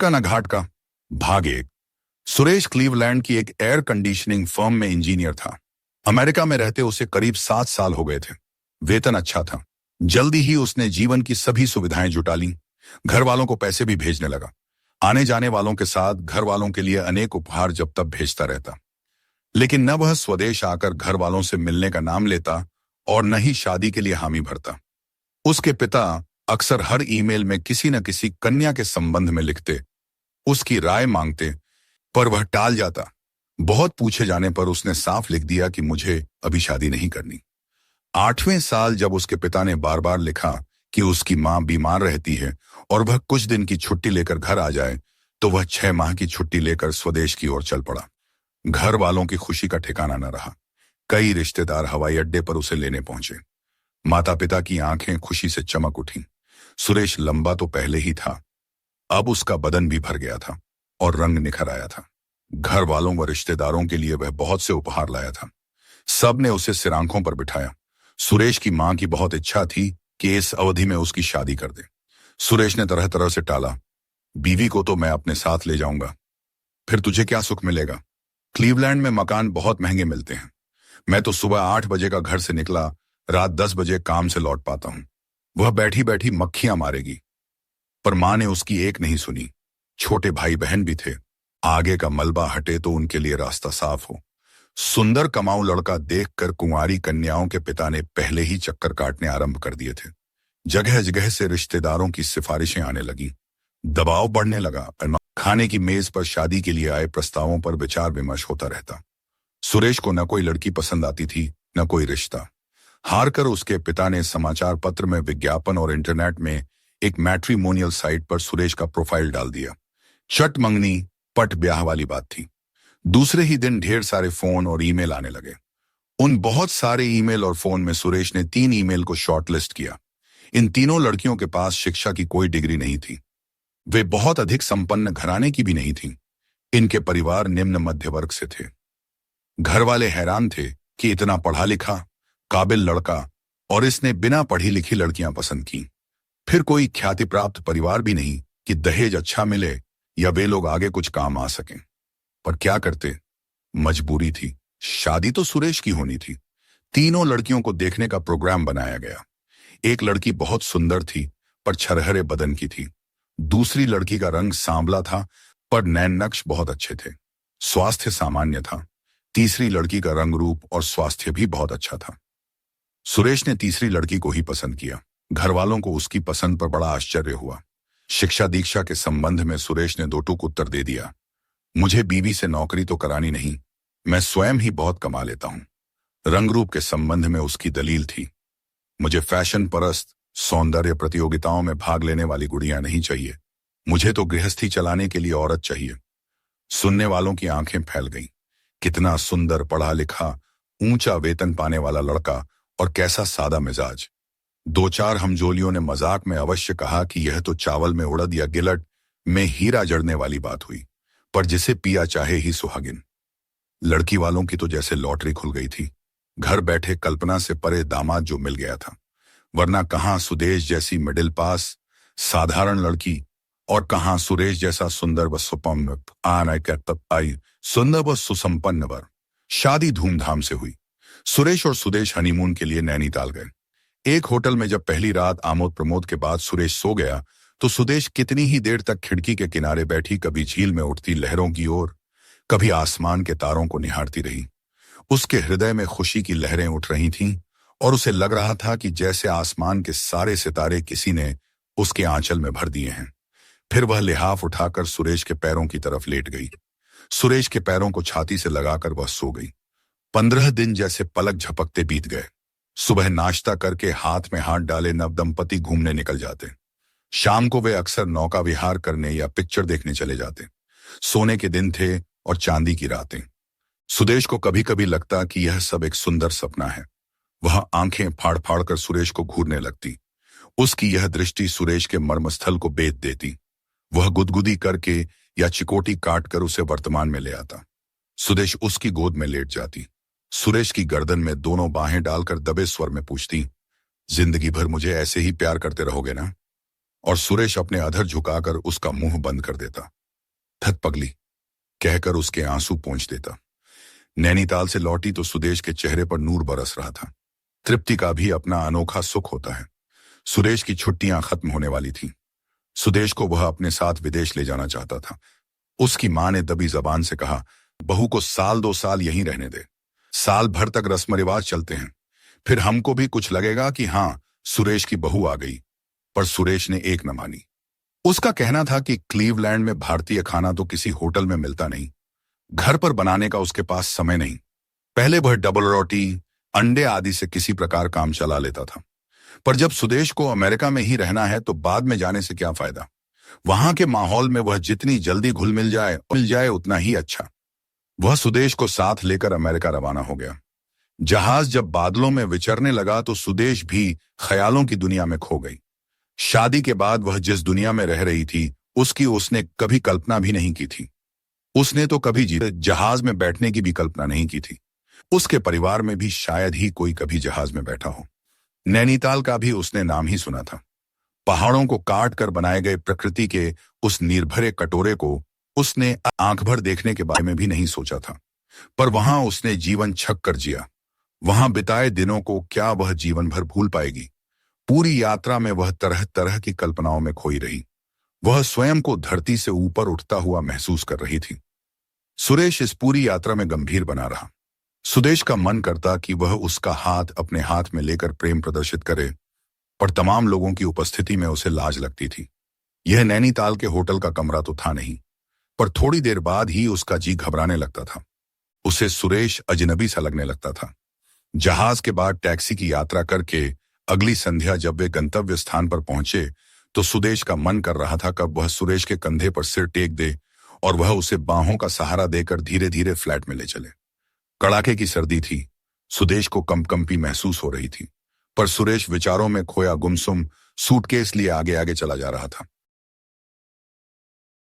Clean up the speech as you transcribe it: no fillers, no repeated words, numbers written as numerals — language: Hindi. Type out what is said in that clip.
का न घाट का। भाग एक। सुरेश क्लीवलैंड की एक एयर कंडीशनिंग फर्म में इंजीनियर था। अमेरिका में रहते उसे करीब 7 साल हो गए थे। वेतन अच्छा था। जल्दी ही उसने जीवन की सभी सुविधाएं जुटा ली। घर वालों को पैसे भी भेजने लगा। आने जाने वालों के साथ घर वालों के लिए अनेक उपहार जब तब भेजता रहता। लेकिन न वह स्वदेश आकर घर वालों से मिलने का नाम लेता और न ही शादी के लिए हामी भरता। उसके पिता अक्सर हर ईमेल में किसी न किसी कन्या के संबंध में लिखते, उसकी राय मांगते, पर वह टाल जाता। बहुत पूछे जाने पर उसने साफ लिख दिया कि मुझे अभी शादी नहीं करनी। 8वें साल जब उसके पिता ने बार बार लिखा कि उसकी मां बीमार रहती है और वह कुछ दिन की छुट्टी लेकर घर आ जाए, तो वह 6 माह की छुट्टी लेकर स्वदेश की ओर चल पड़ा। घर वालों की खुशी का ठिकाना न रहा। कई रिश्तेदार हवाई अड्डे पर उसे लेने पहुंचे। माता पिता की आंखें खुशी से चमक उठीं। सुरेश लंबा तो पहले ही था, अब उसका बदन भी भर गया था और रंग निखर आया था। घर वालों व रिश्तेदारों के लिए वह बहुत से उपहार लाया था। सब ने उसे सिर आंखों पर बिठाया। सुरेश की मां की बहुत इच्छा थी कि इस अवधि में उसकी शादी कर दे। सुरेश ने तरह तरह से टाला। बीवी को तो मैं अपने साथ ले जाऊंगा, फिर तुझे क्या सुख मिलेगा? क्लीवलैंड में मकान बहुत महंगे मिलते हैं। मैं तो सुबह 8 बजे का घर से निकला, रात 10 बजे काम से लौट पाता हूं। वह बैठी बैठी मक्खियां मारेगी। पर मां ने उसकी एक नहीं सुनी। छोटे भाई बहन भी थे। आगे का मलबा हटे तो उनके लिए रास्ता साफ हो। सुंदर कमाऊ लड़का देखकर कुंवारी कन्याओं के पिता ने पहले ही चक्कर काटने आरंभ कर दिए थे। जगह जगह से रिश्तेदारों की सिफारिशें आने लगी। दबाव बढ़ने लगा। खाने की मेज पर शादी के लिए आए प्रस्तावों पर विचार विमर्श होता रहता। सुरेश को न कोई लड़की पसंद आती थी, न कोई रिश्ता। हारकर उसके पिता ने समाचार पत्र में विज्ञापन और इंटरनेट में एक मैट्रिमोनियल साइट पर सुरेश का प्रोफाइल डाल दिया। चट मंगनी पट ब्याह वाली बात थी। दूसरे ही दिन ढेर सारे फोन और ईमेल आने लगे। उन बहुत सारे ईमेल और फोन में सुरेश ने 3 ईमेल को शॉर्टलिस्ट किया। इन तीनों लड़कियों के पास शिक्षा की कोई डिग्री नहीं थी। वे बहुत अधिक संपन्न घराने की भी नहीं थीं। इनके परिवार निम्न मध्य वर्ग से थे। घर वाले हैरान थे कि इतना पढ़ा लिखा, काबिल लड़का और इसने बिना पढ़ी लिखी लड़कियां पसंद की। फिर कोई ख्याति प्राप्त परिवार भी नहीं कि दहेज अच्छा मिले या वे लोग आगे कुछ काम आ सकें। पर क्या करते, मजबूरी थी। शादी तो सुरेश की होनी थी। तीनों लड़कियों को देखने का प्रोग्राम बनाया गया। एक लड़की बहुत सुंदर थी पर छरहरे बदन की थी। दूसरी लड़की का रंग सांवला था पर नैन नक्श बहुत अच्छे थे। स्वास्थ्य सामान्य था। तीसरी लड़की का रंग रूप और स्वास्थ्य भी बहुत अच्छा था। सुरेश ने तीसरी लड़की को ही पसंद किया। घर वालों को उसकी पसंद पर बड़ा आश्चर्य हुआ। शिक्षा दीक्षा के संबंध में सुरेश ने 2 टूक उत्तर दे दिया। मुझे बीवी से नौकरी तो करानी नहीं, मैं स्वयं ही बहुत कमा लेता हूं। रंग रूप के संबंध में उसकी दलील थी। मुझे फैशन परस्त, सौंदर्य प्रतियोगिताओं में भाग लेने वाली गुड़ियां नहीं चाहिए। मुझे तो गृहस्थी चलाने के लिए औरत चाहिए। सुनने वालों की आंखें फैल गईं। कितना सुंदर, पढ़ा लिखा, ऊंचा वेतन पाने वाला लड़का और कैसा सादा मिजाज। 2-4 हमजोलियों ने मजाक में अवश्य कहा कि यह तो चावल में उड़द या गिलट में हीरा जड़ने वाली बात हुई, पर जिसे पिया चाहे ही सुहागिन। लड़की वालों की तो जैसे लॉटरी खुल गई थी। घर बैठे कल्पना से परे दामाद जो मिल गया था। वरना कहां सुदेश जैसी मिडिल पास साधारण लड़की और कहां सुरेश जैसा सुंदर व सुसंपन्न वर। शादी धूमधाम से हुई। सुरेश और सुदेश हनीमून के लिए नैनीताल गए। एक होटल में जब पहली रात आमोद प्रमोद के बाद सुरेश सो गया तो सुदेश कितनी ही देर तक खिड़की के किनारे बैठी कभी झील में उठती लहरों की ओर, कभी आसमान के तारों को निहारती रही। उसके हृदय में खुशी की लहरें उठ रही थीं और उसे लग रहा था कि जैसे आसमान के सारे सितारे किसी ने उसके आंचल में भर दिए हैं। फिर वह लिहाफ उठाकर सुरेश के पैरों की तरफ लेट गई। सुरेश के पैरों को छाती से लगाकर वह सो गई। 15 दिन जैसे पलक झपकते बीत गए। सुबह नाश्ता करके हाथ में हाथ डाले नवदंपति घूमने निकल जाते। शाम को वे अक्सर नौका विहार करने या पिक्चर देखने चले जाते। सोने के दिन थे और चांदी की रातें। सुदेश को कभी कभी लगता कि यह सब एक सुंदर सपना है। वह आंखें फाड़ फाड़ कर सुरेश को घूरने लगती। उसकी यह दृष्टि सुरेश के मर्मस्थल को बेध देती। वह गुदगुदी करके या चिकोटी काट कर उसे वर्तमान में ले आता। सुदेश उसकी गोद में लेट जाती। सुरेश की गर्दन में दोनों बाहें डालकर दबे स्वर में पूछती, जिंदगी भर मुझे ऐसे ही प्यार करते रहोगे ना? और सुरेश अपने अधर झुकाकर उसका मुंह बंद कर देता। धत पगली कहकर उसके आंसू पोंछ देता। नैनीताल से लौटी तो सुदेश के चेहरे पर नूर बरस रहा था। तृप्ति का भी अपना अनोखा सुख होता है। सुरेश की छुट्टियां खत्म होने वाली थीं। सुदेश को वह अपने साथ विदेश ले जाना चाहता था। उसकी मां ने दबी जबान से कहा, बहू को 1-2 साल यहीं रहने दे। साल भर तक रस्म रिवाज चलते हैं, फिर हमको भी कुछ लगेगा कि हाँ, सुरेश की बहू आ गई। पर सुरेश ने एक न मानी। उसका कहना था कि क्लीवलैंड में भारतीय खाना तो किसी होटल में मिलता नहीं, घर पर बनाने का उसके पास समय नहीं। पहले वह डबल रोटी, अंडे आदि से किसी प्रकार काम चला लेता था, पर जब सुदेश को अमेरिका में ही रहना है तो बाद में जाने से क्या फायदा। वहां के माहौल में वह जितनी जल्दी घुल मिल जाए उतना ही अच्छा। वह सुदेश को साथ लेकर अमेरिका रवाना हो गया। जहाज जब बादलों में विचरने लगा तो सुदेश भी ख्यालों की दुनिया में खो गई। शादी के बाद वह जिस दुनिया में रह रही थी उसकी उसने कभी कल्पना भी नहीं की थी। उसने तो कभी जहाज में बैठने की भी कल्पना नहीं की थी। उसके परिवार में भी शायद ही कोई कभी जहाज में बैठा हो। नैनीताल का भी उसने नाम ही सुना था। पहाड़ों को काट कर बनाए गए प्रकृति के उस निर्भरे कटोरे को उसने आंख भर देखने के बारे में भी नहीं सोचा था। पर वहां उसने जीवन छक कर जिया। वहां बिताए दिनों को क्या वह जीवन भर भूल पाएगी। पूरी यात्रा में वह तरह तरह की कल्पनाओं में खोई रही। वह स्वयं को धरती से ऊपर उठता हुआ महसूस कर रही थी। सुरेश इस पूरी यात्रा में गंभीर बना रहा। सुदेश का मन करता कि वह उसका हाथ अपने हाथ में लेकर प्रेम प्रदर्शित करे, पर तमाम लोगों की उपस्थिति में उसे लाज लगती थी। यह नैनीताल के होटल का कमरा तो था नहीं, पर थोड़ी देर बाद ही उसका जी घबराने लगता था। उसे सुरेश अजनबी सा लगने लगता था। जहाज के बाद टैक्सी की यात्रा करके अगली संध्या जब वे गंतव्य स्थान पर पहुंचे तो सुदेश का मन कर रहा था कब वह सुरेश के कंधे पर सिर टेक दे और वह उसे बाहों का सहारा देकर धीरे धीरे फ्लैट में ले चले। कड़ाके की सर्दी थी। सुदेश को कंपकंपी महसूस हो रही थी, पर सुरेश विचारों में खोया गुमसुम सूटकेस लिए आगे आगे चला जा रहा था।